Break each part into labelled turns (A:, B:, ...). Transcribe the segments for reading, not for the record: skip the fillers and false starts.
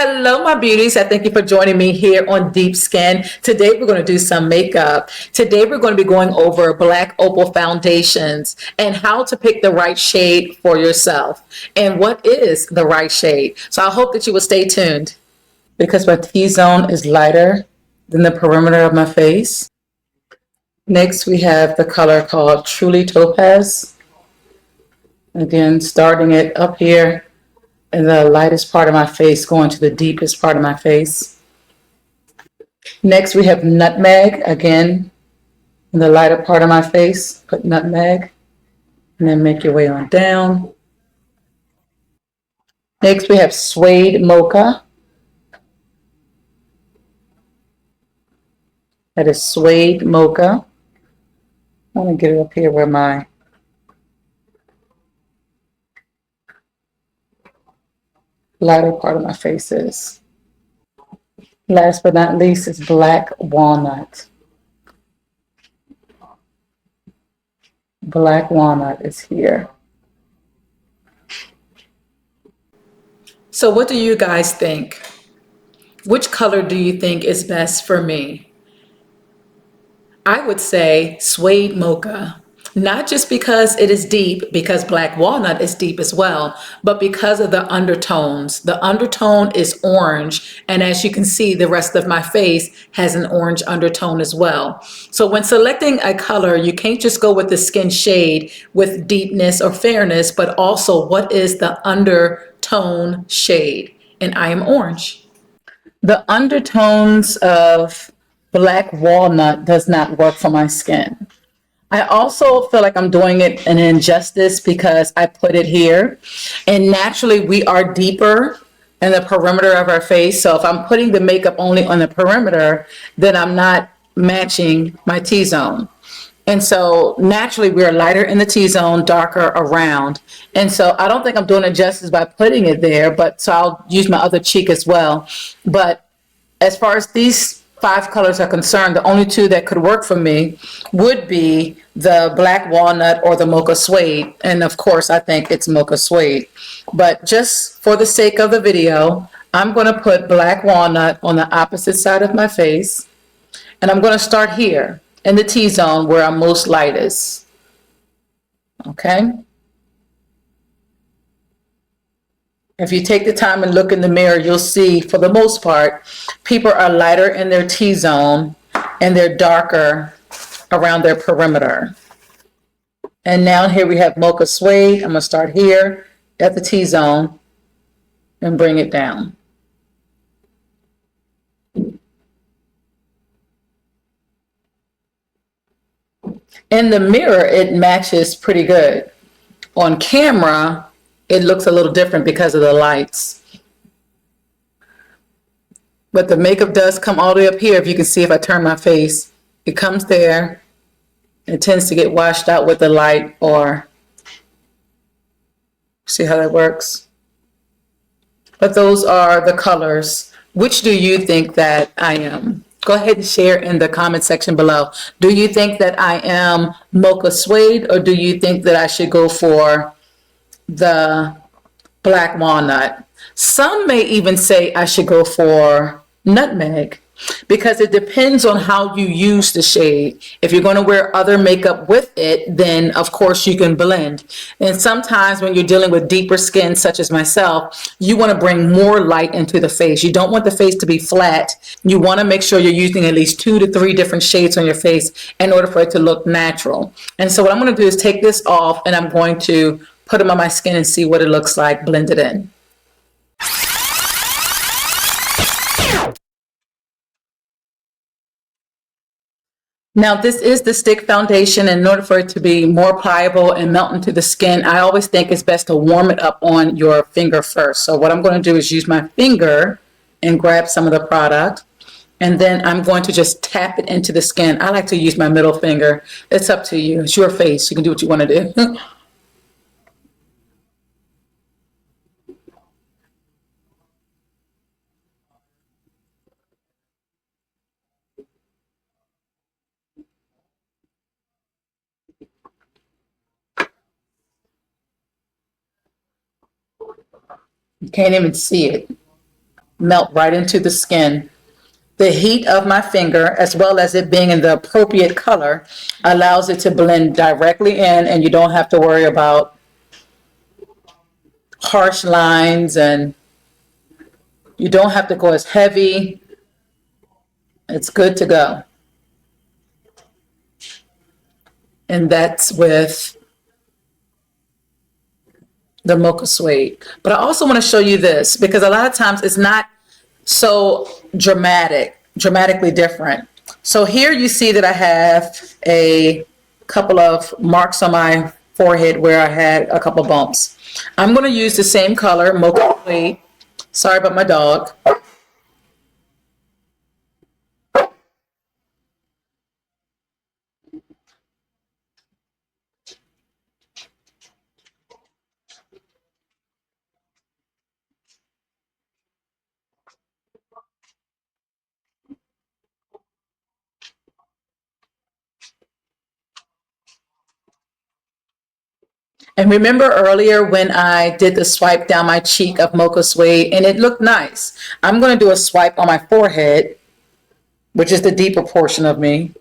A: Hello, my beauties. I thank you for joining me here on Deep Skin. Today, we're going to do some makeup. Today, we're going to be going over Black Opal foundations and how to pick the right shade for yourself and what is the right shade. So I hope that you will stay tuned because my T-zone is lighter than the perimeter of my face. Next, we have the color called Truly Topaz. Again, starting it up here in the lightest part of my face, going to the deepest part of my face. Next, we have Nutmeg, again, in the lighter part of my face. Put Nutmeg, and then make your way on down. Next, we have Suede Mocha. That is Suede Mocha. I want to get it up here where my lighter part of my face is. Last but not least is Black Walnut. Black Walnut is here. So what do you guys think? Which color do you think is best for me? I would say Suede Mocha. Not just because it is deep, because Black Walnut is deep as well, but because of the undertones. The undertone is orange, and as you can see, the rest of my face has an orange undertone as well. So when selecting a color, you can't just go with the skin shade with deepness or fairness, but also what is the undertone shade, and I am orange. The undertones of Black Walnut does not work for my skin. I also feel like I'm doing it an injustice because I put it here. And naturally, we are deeper in the perimeter of our face. So if I'm putting the makeup only on the perimeter, then I'm not matching my T-zone. And so naturally, we're lighter in the T-zone, darker around. And so I don't think I'm doing it justice by putting it there, but so I'll use my other cheek as well. But as far as these 5 colors are concerned, the only 2 that could work for me would be the Black Walnut or the Mocha Suede. And of course, I think it's Mocha Suede. But just for the sake of the video, I'm going to put Black Walnut on the opposite side of my face. And I'm going to start here in the T-zone where I'm most lightest. Okay? If you take the time and look in the mirror, you'll see, for the most part, people are lighter in their T-zone and they're darker around their perimeter. And now here we have Mocha Suede. I'm going to start here at the T-zone and bring it down. In the mirror, it matches pretty good. On camera, it looks a little different because of the lights. But the makeup does come all the way up here. If you can see, if I turn my face, it comes there. It tends to get washed out with the light, or see how that works? But those are the colors. Which do you think that I am? Go ahead and share in the comment section below. Do you think that I am Mocha Suede, or do you think that I should go for the Black Walnut? Some may even say I should go for Nutmeg, because it depends on how you use the shade. If you're going to wear other makeup with it, then of course you can blend. And sometimes when you're dealing with deeper skin, such as myself, you want to bring more light into the face. You don't want the face to be flat. You want to make sure you're using at least 2 to 3 different shades on your face in order for it to look natural. And so what I'm going to do is take this off, and I'm going to put them on my skin and see what it looks like blended in. Now, this is the stick foundation. In order for it to be more pliable and melt into the skin, I always think it's best to warm it up on your finger first. So what I'm going to do is use my finger and grab some of the product. And then I'm going to just tap it into the skin. I like to use my middle finger. It's up to you. It's your face. You can do what you want to do. You can't even see it. melt right into the skin. The heat of my finger, as well as it being in the appropriate color, allows it to blend directly in, and you don't have to worry about harsh lines, and you don't have to go as heavy. It's good to go. And that's with the mocha suede. But I also want to show you this because a lot of times it's not so dramatically different. So here you see that I have a couple of marks on my forehead where I had a couple bumps. I'm going to use the same color, mocha suede. Sorry about my dog. And remember earlier when I did the swipe down my cheek of mocha suede and it looked nice. I'm going to do a swipe on my forehead, which is the deeper portion of me.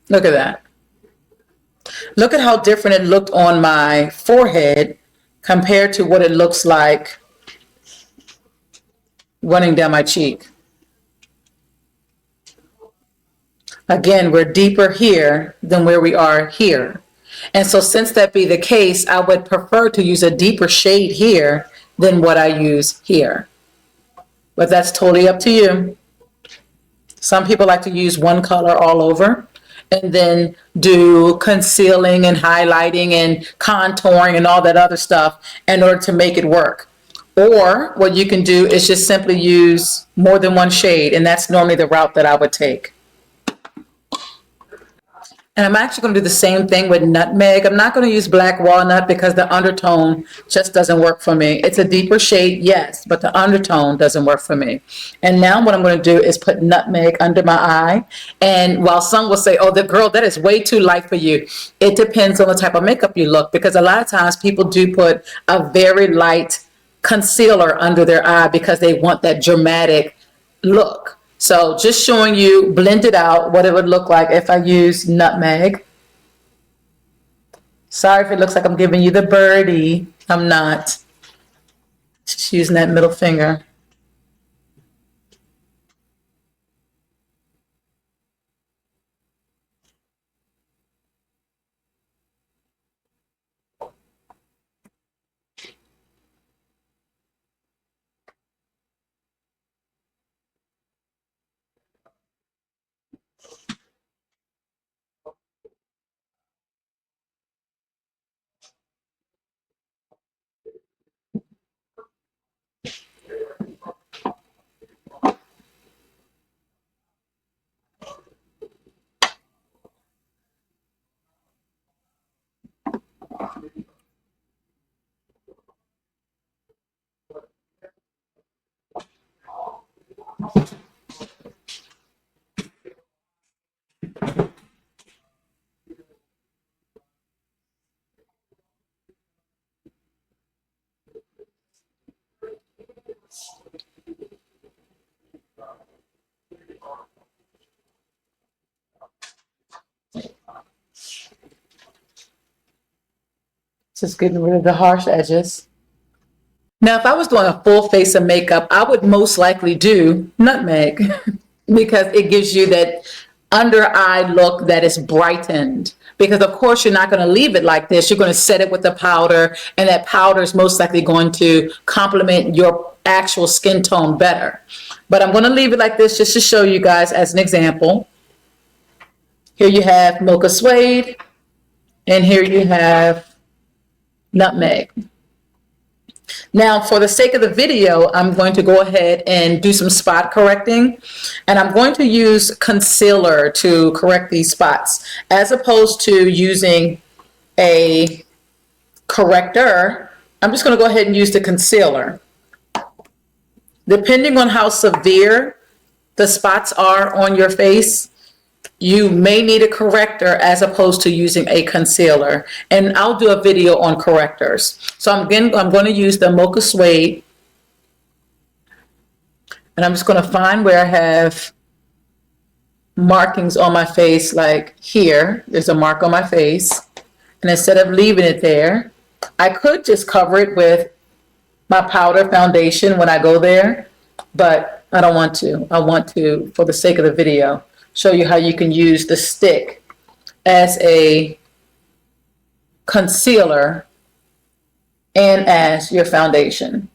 A: Look at that. Look at how different it looked on my forehead compared to what it looks like running down my cheek. Again, we're deeper here than where we are here. And so since that be the case, I would prefer to use a deeper shade here than what I use here. But that's totally up to you. Some people like to use one color all over and then do concealing and highlighting and contouring and all that other stuff in order to make it work. Or what you can do is just simply use more than one shade, and that's normally the route that I would take. And I'm actually going to do the same thing with nutmeg. I'm not going to use black walnut because the undertone just doesn't work for me. It's a deeper shade, yes, but the undertone doesn't work for me. And now what I'm going to do is put nutmeg under my eye. And while some will say, oh, the girl, that is way too light for you. It depends on the type of makeup you look, because a lot of times people do put a very light concealer under their eye because they want that dramatic look. So just showing you blended out what it would look like if I use nutmeg. Sorry if it looks like I'm giving you the birdie. I'm not. Just using that middle finger. Just getting rid of the harsh edges. Now, if I was doing a full face of makeup, I would most likely do nutmeg because it gives you that under eye look that is brightened. Because of course you're not going to leave it like this. You're going to set it with the powder, and that powder is most likely going to complement your actual skin tone better. But I'm going to leave it like this just to show you guys as an example. Here you have mocha suede, and here you have nutmeg. Now, for the sake of the video, I'm going to go ahead and do some spot correcting, and I'm going to use concealer to correct these spots as opposed to using a corrector. I'm just going to go ahead and use the concealer. Depending on how severe the spots are on your face, you may need a corrector as opposed to using a concealer. And I'll do a video on correctors. So I'm going to use the Mocha Suede, and I'm just going to find where I have markings on my face, like here, there's a mark on my face. And instead of leaving it there, I could just cover it with my powder foundation when I go there, but I don't want to. I want to, for the sake of the video, show you how you can use the stick as a concealer and as your foundation.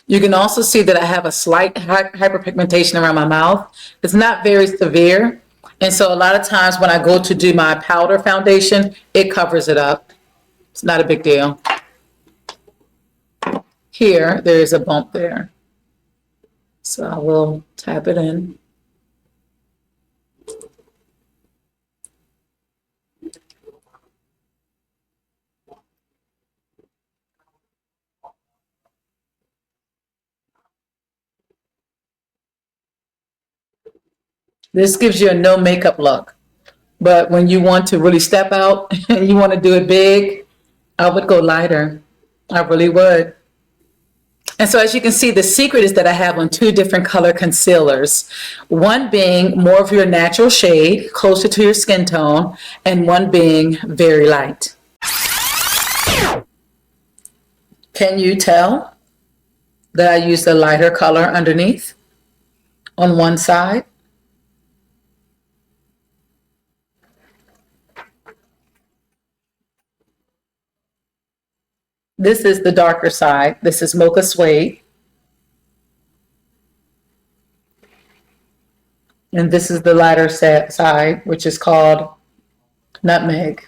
A: You can also see that I have a slight hyperpigmentation around my mouth. It's not very severe. And so a lot of times when I go to do my powder foundation, it covers it up. It's not a big deal. Here, there is a bump there. So I will tap it in. This gives you a no makeup look. But when you want to really step out and you want to do it big, I would go lighter. I really would. And so as you can see, the secret is that I have on two different color concealers, one being more of your natural shade, closer to your skin tone, and one being very light. Can you tell that I use the lighter color underneath on one side? This is the darker side. This is Mocha Suede. And this is the lighter side, which is called Nutmeg.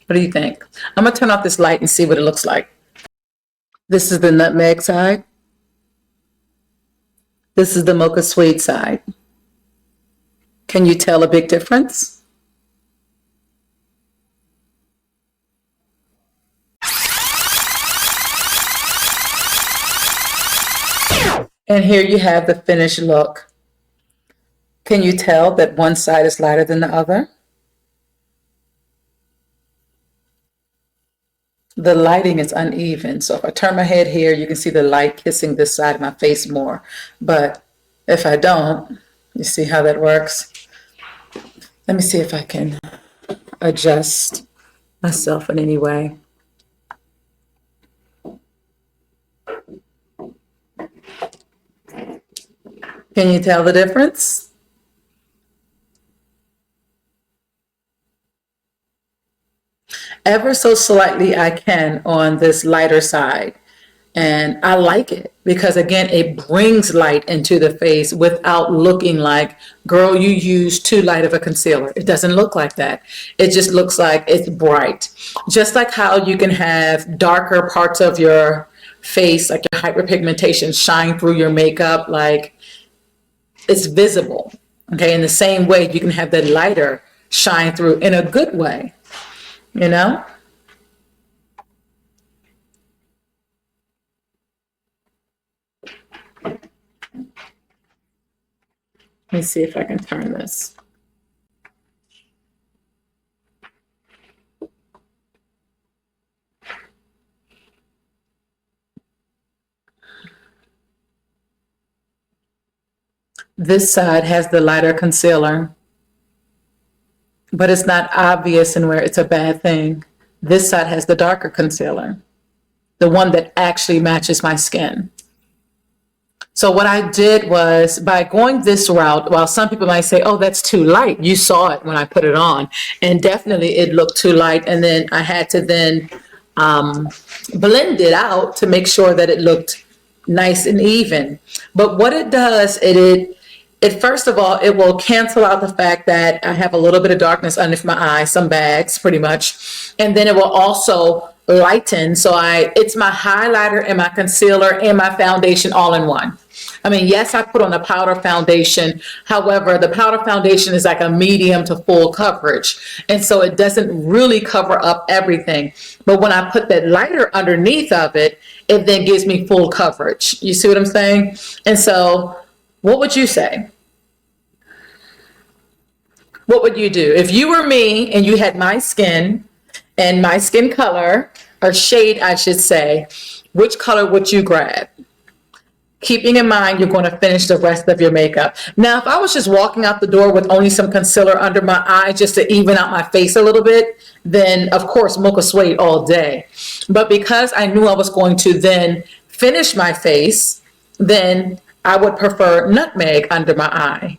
A: What do you think? I'm going to turn off this light and see what it looks like. This is the Nutmeg side. This is the Mocha Suede side. Can you tell a big difference? And here you have the finished look. Can you tell that one side is lighter than the other? The lighting is uneven. So if I turn my head here, you can see the light kissing this side of my face more. But if I don't, you see how that works? Let me see if I can adjust myself in any way. Can you tell the difference? Ever so slightly I can on this lighter side. And I like it because, again, it brings light into the face without looking like, girl, you used too light of a concealer. It doesn't look like that. It just looks like it's bright. Just like how you can have darker parts of your face, like your hyperpigmentation, shine through your makeup, like it's visible. Okay, in the same way, you can have that lighter shine through in a good way, you know? Let me see if I can turn this. This side has the lighter concealer, but it's not obvious in where it's a bad thing. This side has the darker concealer, the one that actually matches my skin. So what I did was, by going this route, while some people might say, oh, that's too light, you saw it when I put it on, and definitely it looked too light, and then I had to then blend it out to make sure that it looked nice and even. But what it does, it first of all, it will cancel out the fact that I have a little bit of darkness underneath my eyes, some bags pretty much. And then it will also lighten. So it's my highlighter and my concealer and my foundation all in one. I mean, yes, I put on a powder foundation. However, the powder foundation is like a medium to full coverage. And so it doesn't really cover up everything. But when I put that lighter underneath of it, it then gives me full coverage. You see what I'm saying? And so what would you say? What would you do? If you were me and you had my skin and my skin color, or shade, I should say, which color would you grab? Keeping in mind you're going to finish the rest of your makeup. Now, if I was just walking out the door with only some concealer under my eye just to even out my face a little bit, then of course mocha suede all day. But because I knew I was going to then finish my face, then I would prefer nutmeg under my eye.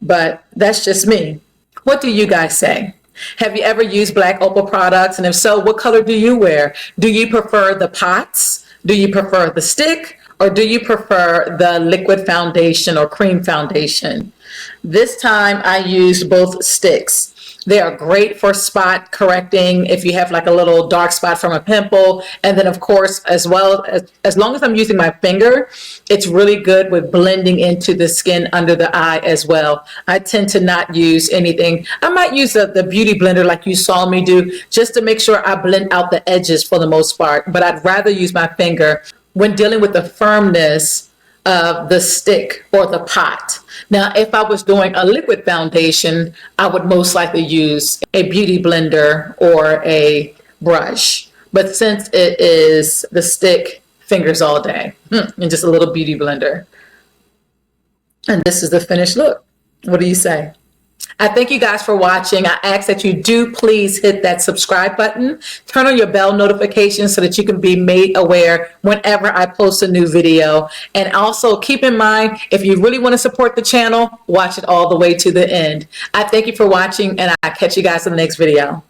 A: But that's just me. What do you guys say? Have you ever used Black Opal products? And if so, what color do you wear? Do you prefer the pots? Do you prefer the stick? Or do you prefer the liquid foundation or cream foundation? This time I used both sticks. They are great for spot correcting if you have like a little dark spot from a pimple. And then of course, as long as I'm using my finger, it's really good with blending into the skin under the eye as well. I tend to not use anything. I might use the beauty blender like you saw me do, just to make sure I blend out the edges for the most part. But I'd rather use my finger when dealing with the firmness of the stick or the pot. Now, if I was doing a liquid foundation, I would most likely use a beauty blender or a brush. But since it is the stick, fingers all day, and just a little beauty blender. And this is the finished look. What do you say? I thank you guys for watching. I ask that you do please hit that subscribe button, turn on your bell notifications so that you can be made aware whenever I post a new video. And also keep in mind, if you really want to support the channel, watch it all the way to the end. I thank you for watching, and I'll catch you guys in the next video.